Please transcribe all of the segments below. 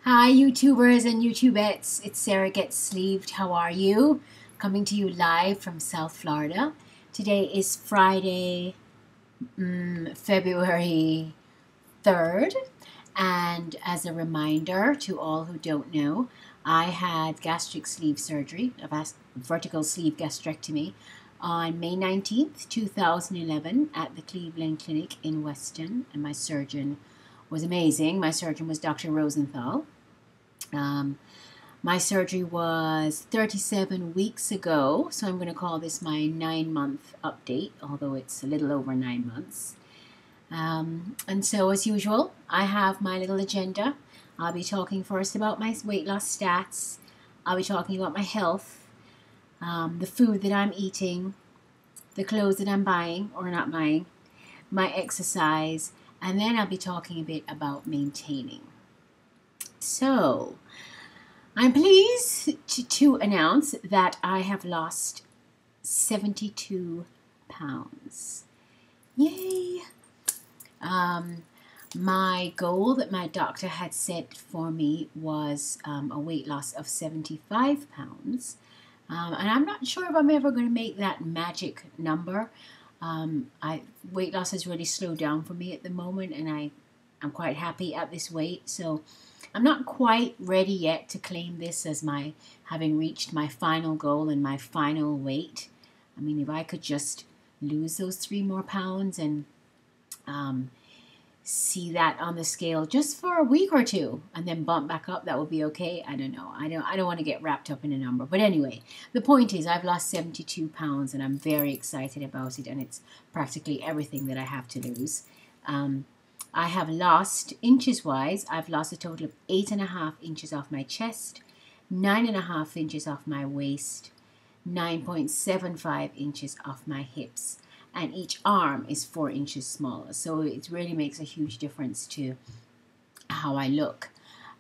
Hi, YouTubers and YouTubettes. It's Sarah Gets Sleeved. How are you? Coming to you live from South Florida. Today is Friday, February 3rd. And as a reminder to all who don't know, I had gastric sleeve surgery, a vertical sleeve gastrectomy, on May 19th, 2011 at the Cleveland Clinic in Weston. And my surgeon was amazing. My surgeon was Dr. Rosenthal. My surgery was 37 weeks ago, so I'm going to call this my 9-month update, although it's a little over 9 months. And so, as usual, I have my little agenda. I'll be talking first about my weight loss stats. I'll be talking about my health, the food that I'm eating, the clothes that I'm buying or not buying, my exercise, and then I'll be talking a bit about maintaining. So, I'm pleased to announce that I have lost 72 pounds. Yay! My goal that my doctor had set for me was a weight loss of 75 pounds. And I'm not sure if I'm ever going to make that magic number. Weight loss has really slowed down for me at the moment, and I'm quite happy at this weight. So I'm not quite ready yet to claim this as my having reached my final goal and my final weight. I mean, if I could just lose those 3 more pounds and see that on the scale just for a week or two and then bump back up, that would be okay. I don't know. I don't want to get wrapped up in a number. But anyway, the point is I've lost 72 pounds and I'm very excited about it, and it's practically everything that I have to lose. I have lost, inches-wise, I've lost a total of 8.5 inches off my chest, 9.5 inches off my waist, 9.75 inches off my hips, and each arm is 4 inches smaller. So it really makes a huge difference to how I look.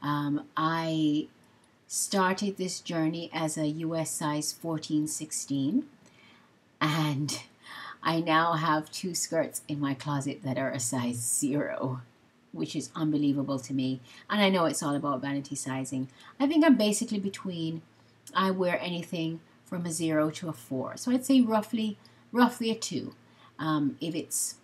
I started this journey as a US size 14-16, and I now have 2 skirts in my closet that are a size 0, which is unbelievable to me. And I know it's all about vanity sizing. I think I'm basically between, I wear anything from a 0 to a 4. So I'd say roughly a 2. If it's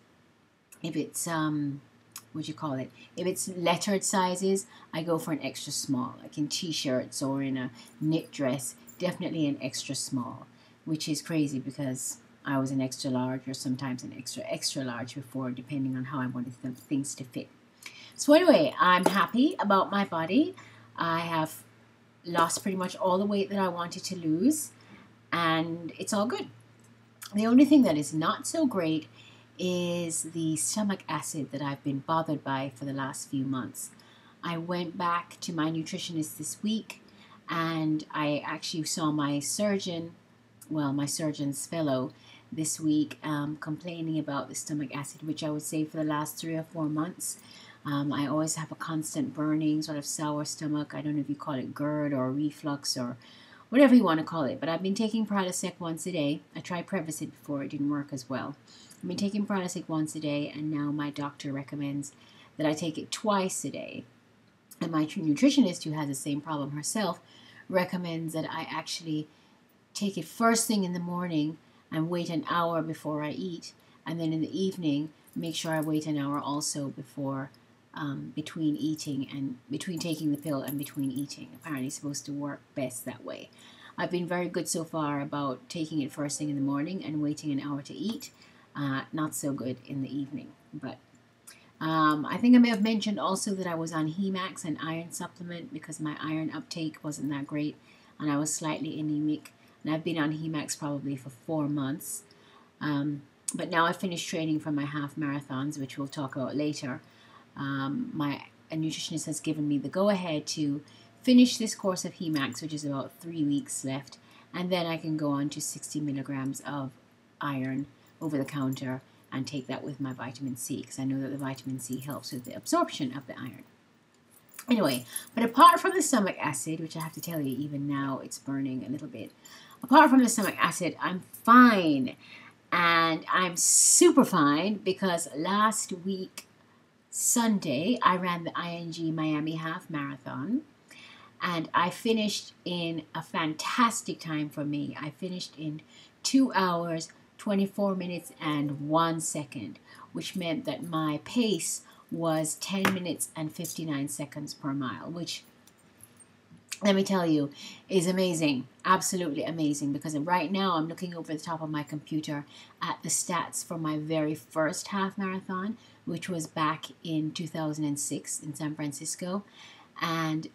what do you call it? If it's lettered sizes, I go for an extra small, like in t-shirts or in a knit dress, definitely an extra small, which is crazy because I was an extra large or sometimes an extra large before, depending on how I wanted things to fit. So anyway, I'm happy about my body. I have lost pretty much all the weight that I wanted to lose, and it's all good. The only thing that is not so great is the stomach acid that I've been bothered by for the last few months. I went back to my nutritionist this week, and I actually saw my surgeon, well, my surgeon's fellow this week, complaining about the stomach acid, which I would say for the last 3 or 4 months. I always have a constant burning, sort of sour stomach. I don't know if you call it GERD or reflux or whatever you want to call it, but I've been taking Pradosec once a day. I tried Prevacid before, it didn't work as well. I've been taking Pradosec once a day, and now my doctor recommends that I take it twice a day. And my nutritionist, who has the same problem herself, recommends that I actually take it first thing in the morning and wait an hour before I eat, and then in the evening make sure I wait an hour also before between eating and between taking the pill and between eating. Apparently it's supposed to work best that way. I've been very good so far about taking it first thing in the morning and waiting an hour to eat. Not so good in the evening. But I think I may have mentioned also that I was on Hemax, an iron supplement, because my iron uptake wasn't that great and I was slightly anemic. And I've been on Hemax probably for 4 months. But now I finished training for my half marathons, which we'll talk about later. My nutritionist has given me the go-ahead to finish this course of Hemax, which is about 3 weeks left, and then I can go on to 60 milligrams of iron over the counter and take that with my vitamin C, because I know that the vitamin C helps with the absorption of the iron. Anyway, but apart from the stomach acid, which I have to tell you, even now it's burning a little bit. Apart from the stomach acid, I'm fine. And I'm super fine because last week Sunday, I ran the ING Miami Half Marathon, and I finished in a fantastic time for me. I finished in 2 hours, 24 minutes, and 1 second, which meant that my pace was 10 minutes and 59 seconds per mile, which, let me tell you, is amazing. Absolutely amazing. Because right now I'm looking over the top of my computer at the stats for my very first half marathon, which was back in 2006 in San Francisco. And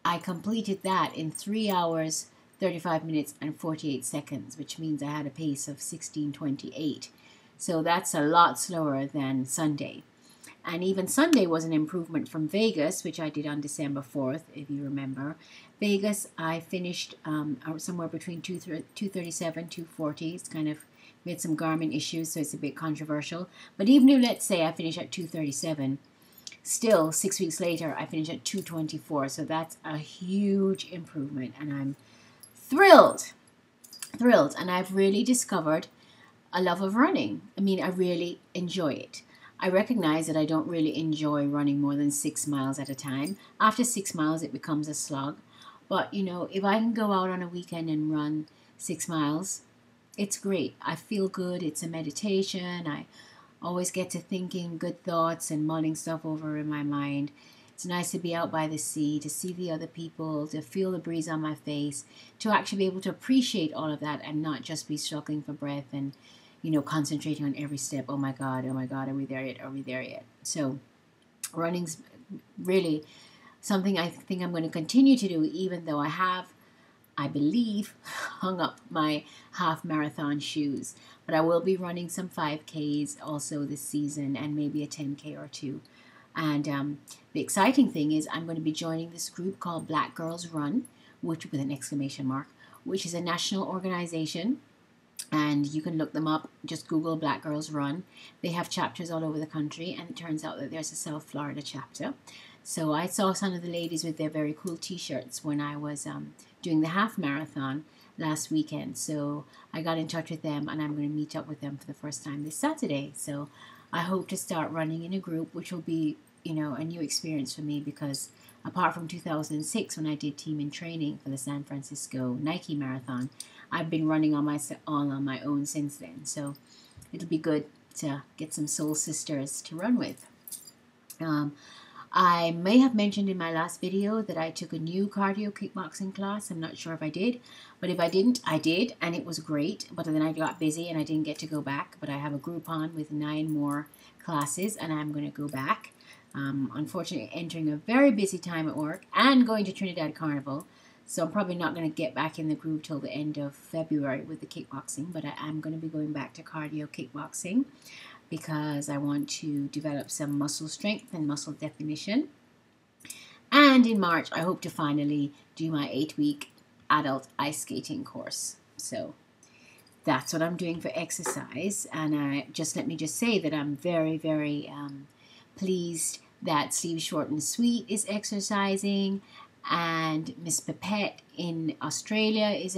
I completed that in 3 hours, 35 minutes, and 48 seconds, which means I had a pace of 16:28. So that's a lot slower than Sunday. And even Sunday was an improvement from Vegas, which I did on December 4th, if you remember. Vegas, I finished somewhere between 237, 240. It's kind of, we had some Garmin issues, so it's a bit controversial. But even if, let's say, I finish at 237, still 6 weeks later, I finished at 224. So that's a huge improvement, and I'm thrilled. Thrilled. And I've really discovered a love of running. I mean, I really enjoy it. I recognize that I don't really enjoy running more than 6 miles at a time. After 6 miles, it becomes a slog. But, you know, if I can go out on a weekend and run 6 miles, it's great. I feel good. It's a meditation. I always get to thinking good thoughts and mulling stuff over in my mind. It's nice to be out by the sea, to see the other people, to feel the breeze on my face, to actually be able to appreciate all of that and not just be struggling for breath and, you know, concentrating on every step. Oh my God, are we there yet? Are we there yet? So running's really something I think I'm going to continue to do, even though I have, I believe, hung up my half marathon shoes. But I will be running some 5Ks also this season, and maybe a 10K or two. And the exciting thing is I'm going to be joining this group called Black Girls Run, which, with an exclamation mark, which is a national organization. And you can look them up. Just Google Black Girls Run. They have chapters all over the country, and it turns out that there's a South Florida chapter. So I saw some of the ladies with their very cool t-shirts when I was doing the half marathon last weekend. So I got in touch with them, and I'm going to meet up with them for the first time this Saturday. So I hope to start running in a group, which will be, you know, a new experience for me, because apart from 2006 when I did team in training for the San Francisco Nike Marathon, I've been running on my own since then. So it'll be good to get some soul sisters to run with. I may have mentioned in my last video that I took a new cardio kickboxing class. I'm not sure if I did, but if I didn't, I did, and it was great. But then I got busy and I didn't get to go back. But I have a Groupon with 9 more classes, and I'm going to go back. Unfortunately, entering a very busy time at work and going to Trinidad Carnival. So I'm probably not going to get back in the groove till the end of February with the kickboxing, but I am going to be going back to cardio kickboxing because I want to develop some muscle strength and muscle definition. And in March, I hope to finally do my 8-week adult ice skating course. So that's what I'm doing for exercise. And just let me just say that I'm very, very pleased that Steve Short and Sweet is exercising, and Miss Pipette in Australia is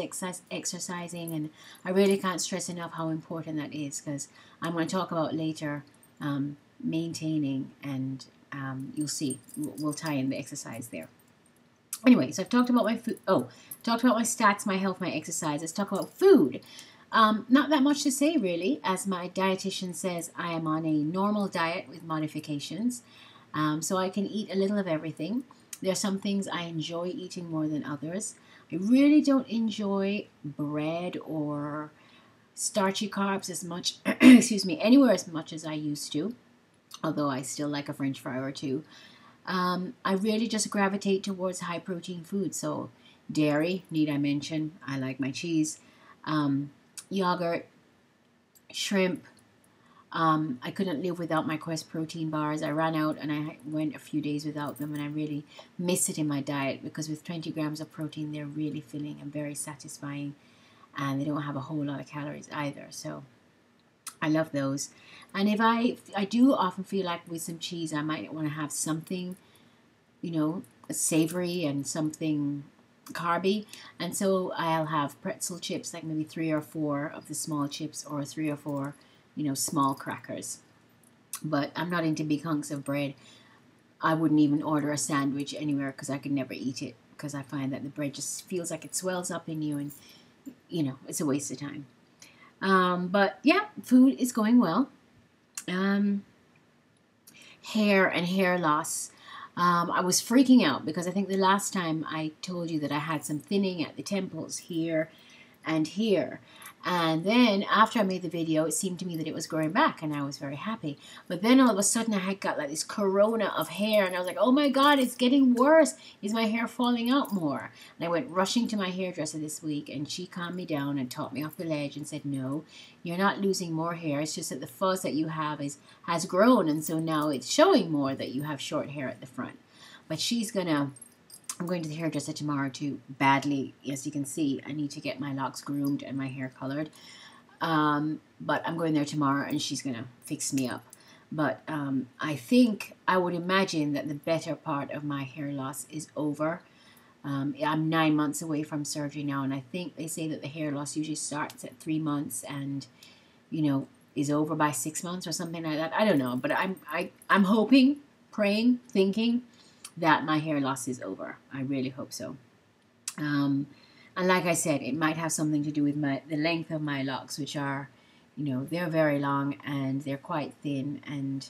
exercising, and I really can't stress enough how important that is, because I'm going to talk about later maintaining, and you'll see, we'll tie in the exercise there. Anyway, so I've talked about my food. Talked about my stats, my health, my exercise. Let's talk about food. Not that much to say, really. As my dietitian says, I am on a normal diet with modifications. So I can eat a little of everything. There are some things I enjoy eating more than others. I really don't enjoy bread or starchy carbs as much, excuse me, anywhere as much as I used to, although I still like a French fry or two. I really just gravitate towards high protein food. So dairy, need I mention, I like my cheese, yogurt, shrimp. I couldn't live without my Quest protein bars. I ran out and I went a few days without them, and I really miss it in my diet because with 20 grams of protein, they're really filling and very satisfying, and they don't have a whole lot of calories either. So I love those. And if I do often feel like with some cheese, I might want to have something, you know, savory and something carby, and so I'll have pretzel chips, like maybe 3 or 4 of the small chips, or 3 or 4, you know, small crackers. But I'm not into big hunks of bread. I wouldn't even order a sandwich anywhere because I could never eat it, because I find that the bread just feels like it swells up in you, and it's a waste of time. But yeah, food is going well. Um, Hair and hair loss. I was freaking out because I think the last time I told you that I had some thinning at the temples here and here. And then after I made the video, it seemed to me that it was growing back, and I was very happy. But then all of a sudden I had got like this corona of hair, and I was like, oh my God, it's getting worse. Is my hair falling out more? And I went rushing to my hairdresser this week, and she calmed me down and taught me off the ledge and said, no, you're not losing more hair. It's just that the fuzz that you have has grown, and so now it's showing more that you have short hair at the front. But I'm going to the hairdresser tomorrow to badly, as you can see, I need to get my locks groomed and my hair colored. But I'm going there tomorrow, and she's going to fix me up. But I would imagine that the better part of my hair loss is over. I'm 9 months away from surgery now, and I think they say that the hair loss usually starts at 3 months and, is over by 6 months or something like that. I don't know, but I'm hoping, praying, thinking that my hair loss is over. I really hope so. And like I said, it might have something to do with the length of my locks, which are, they're very long and they're quite thin, and,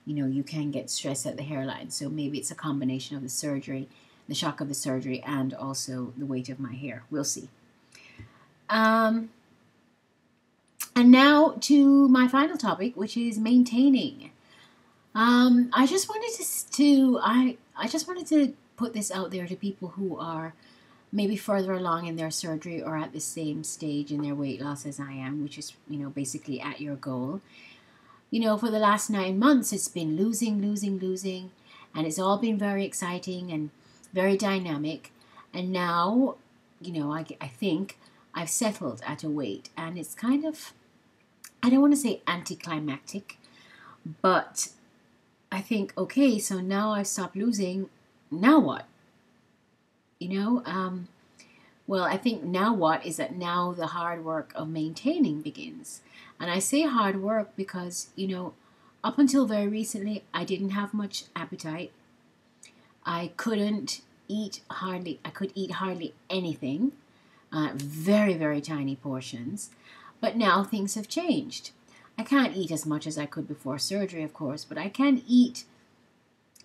you can get stress at the hairline. So maybe it's a combination of the surgery, the shock of the surgery, and also the weight of my hair. We'll see. And now to my final topic, which is maintaining. I just wanted to put this out there to people who are maybe further along in their surgery or at the same stage in their weight loss as I am, which is, basically at your goal. For the last 9 months, it's been losing, and it's all been very exciting and very dynamic. And now, I think I've settled at a weight, and it's kind of, I don't want to say anticlimactic, but I think, okay, so now I've stopped losing. Now what? Well, I think now what is that now the hard work of maintaining begins. And I say hard work because, up until very recently, I didn't have much appetite. I could eat hardly anything, very, very tiny portions. But now things have changed. I can't eat as much as I could before surgery, of course, but I can eat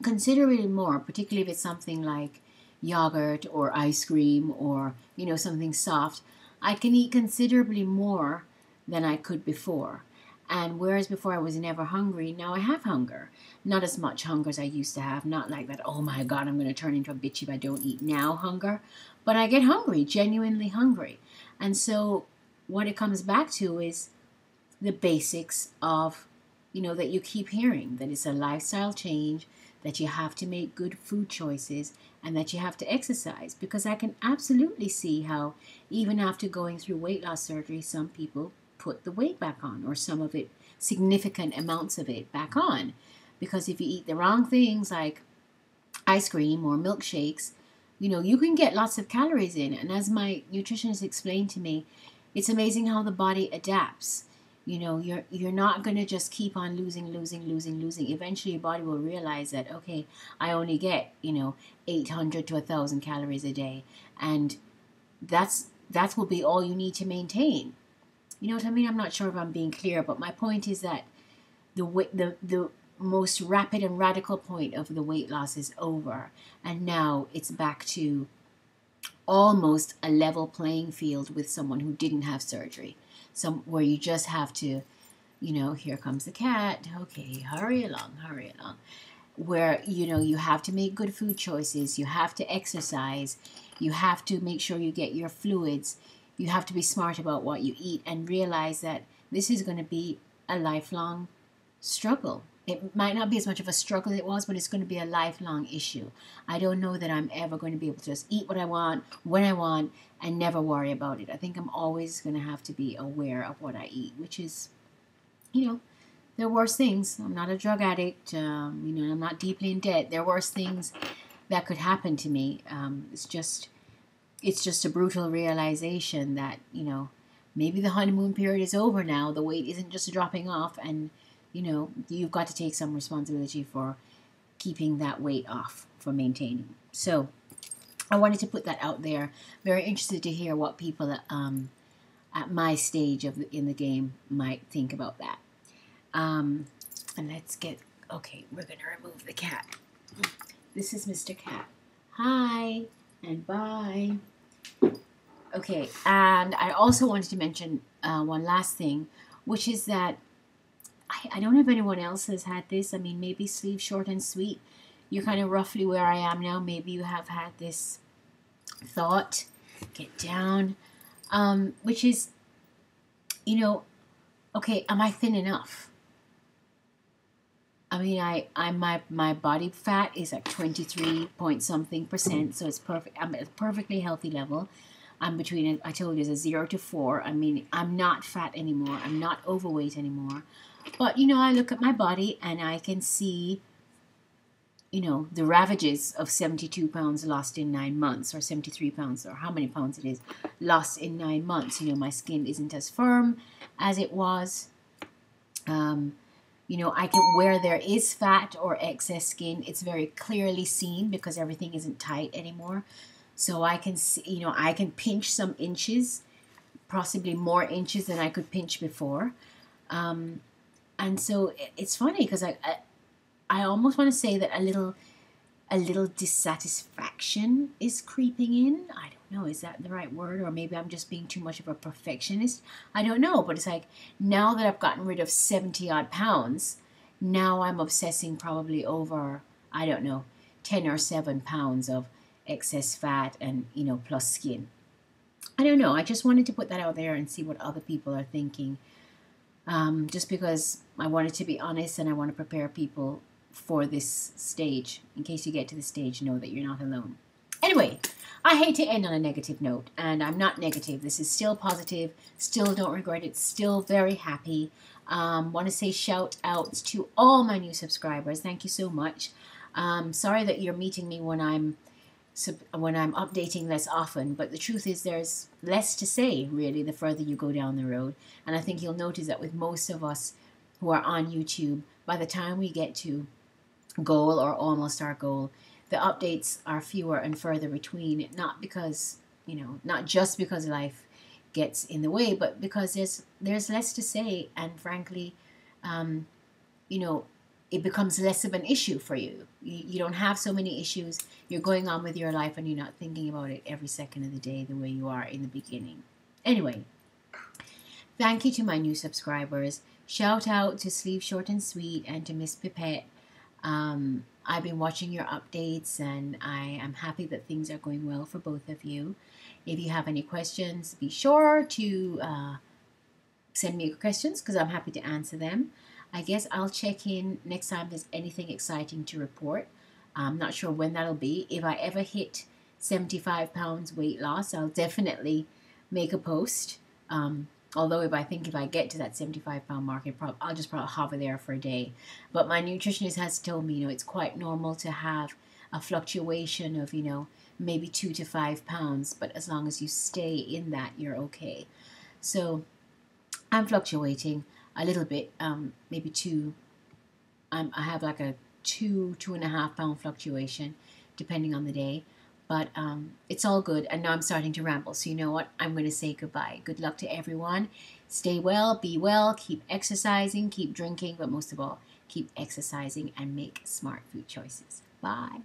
considerably more, particularly if it's something like yogurt or ice cream or, something soft. I can eat considerably more than I could before. And whereas before I was never hungry, now I have hunger. Not as much hunger as I used to have. Not like that, oh my God, I'm going to turn into a bitch if I don't eat now hunger. But I get hungry, genuinely hungry. And so what it comes back to is the basics of, that you keep hearing, that it's a lifestyle change, that you have to make good food choices, and that you have to exercise. Because I can absolutely see how even after going through weight loss surgery, some people put the weight back on, or some of it, significant amounts of it, back on. Because if you eat the wrong things like ice cream or milkshakes, you can get lots of calories in. And as my nutritionist explained to me, it's amazing how the body adapts. You're not going to just keep on losing. Eventually your body will realize that, okay, I only get, 800 to 1,000 calories a day. And that will be all you need to maintain. You know what I mean? I'm not sure if I'm being clear, but my point is that the most rapid and radical point of the weight loss is over. And now it's back to almost a level playing field with someone who didn't have surgery. Where you just have to, here comes the cat. Okay, hurry along. Where, you have to make good food choices. You have to exercise. You have to make sure you get your fluids. You have to be smart about what you eat and realize that this is going to be a lifelong struggle. It might not be as much of a struggle as it was, but it's going to be a lifelong issue. I don't know that I'm ever going to be able to just eat what I want, when I want, and never worry about it. I think I'm always going to have to be aware of what I eat, which is, there are worse things. I'm not a drug addict. I'm not deeply in debt. There are worse things that could happen to me. It's just a brutal realization that, maybe the honeymoon period is over now. The weight isn't just dropping off, and you know, you've got to take some responsibility for keeping that weight off, for maintaining. So I wanted to put that out there. Very interested to hear what people at my stage in the game might think about that. And let's get, okay, we're going to remove the cat. This is Mr. Cat. Hi and bye. Okay, and I also wanted to mention one last thing, which is that I don't know if anyone else has had this. I mean, maybe Sleeve Short and Sweet, you're kind of roughly where I am now. Maybe you have had this thought, get down, which is, you know, okay, am I thin enough? I mean, my body fat is at 23 point something percent, so it's perfect. I'm at a perfectly healthy level. I'm between, I told you, it's a 0 to 4. I mean, I'm not fat anymore. I'm not overweight anymore. But, you know, I look at my body and I can see, you know, the ravages of 72 pounds lost in 9 months, or 73 pounds, or how many pounds it is, lost in 9 months. You know, my skin isn't as firm as it was. You know, I can, where there is fat or excess skin, it's very clearly seen because everything isn't tight anymore. So I can see, you know, I can pinch some inches, possibly more inches than I could pinch before. And so it's funny because I almost want to say that a little dissatisfaction is creeping in. I don't know, is that the right word? Or maybe I'm just being too much of a perfectionist. I don't know, but it's like now that I've gotten rid of 70 odd pounds, now I'm obsessing probably over, I don't know, 10 or 7 pounds of excess fat and, you know, plus skin. I don't know. I just wanted to put that out there and see what other people are thinking. Just because I wanted to be honest and I want to prepare people for this stage. In case you get to the stage, know that you're not alone. Anyway, I hate to end on a negative note, and I'm not negative. This is still positive, still don't regret it, still very happy. Want to say shout outs to all my new subscribers. Thank you so much. Sorry that you're meeting me when I'm updating less often, but the truth is there's less to say, really, the further you go down the road. And I think you'll notice that with most of us who are on YouTube, by the time we get to goal or almost our goal, the updates are fewer and further between, not because, you know, not just because life gets in the way, but because there's less to say, and frankly, you know, it becomes less of an issue for you. You don't have so many issues. You're going on with your life and you're not thinking about it every second of the day the way you are in the beginning. Anyway, thank you to my new subscribers. Shout out to Sleeve Short and Sweet and to Miss Pipette. I've been watching your updates and I am happy that things are going well for both of you. If you have any questions, be sure to send me questions because I'm happy to answer them. I guess I'll check in next time there's anything exciting to report. I'm not sure when that'll be. If I ever hit 75 pounds weight loss, I'll definitely make a post. Although if I get to that 75-pound mark, I'll just probably hover there for a day. But my nutritionist has told me, you know, it's quite normal to have a fluctuation of, you know, maybe 2 to 5 pounds. But as long as you stay in that, you're okay. So I'm fluctuating a little bit, maybe 2. I have like a 2.5 pound fluctuation depending on the day. But it's all good. And now I'm starting to ramble. So you know what? I'm going to say goodbye. Good luck to everyone. Stay well, be well, keep exercising, keep drinking, but most of all, keep exercising and make smart food choices. Bye.